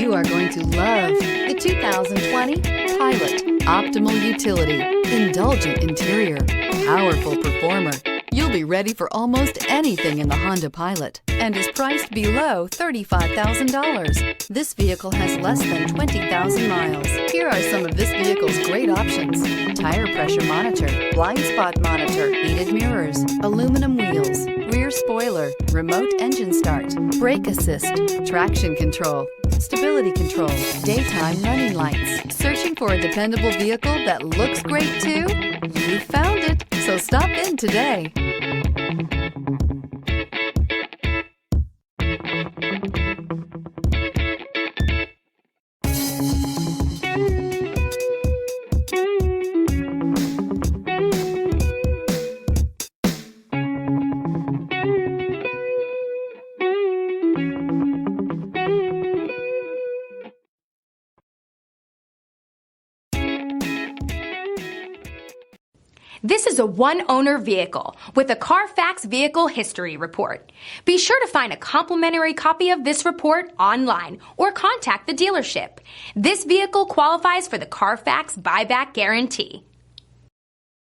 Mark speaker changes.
Speaker 1: You are going to love the 2020 Pilot. Optimal utility, indulgent interior, powerful performer. You'll be ready for almost anything in the Honda Pilot and is priced below $35,000. This vehicle has less than 20,000 miles. Here are some of this vehicle's great options: tire pressure monitor, blind spot monitor, heated mirrors, aluminum wheels, rear spoiler, remote engine start, brake assist, traction control, stability control, daytime running lights. Searching for a dependable vehicle that looks great too? You found it, so stop in today.
Speaker 2: This is a one-owner vehicle with a Carfax Vehicle History Report. Be sure to find a complimentary copy of this report online or contact the dealership. This vehicle qualifies for the Carfax Buyback Guarantee.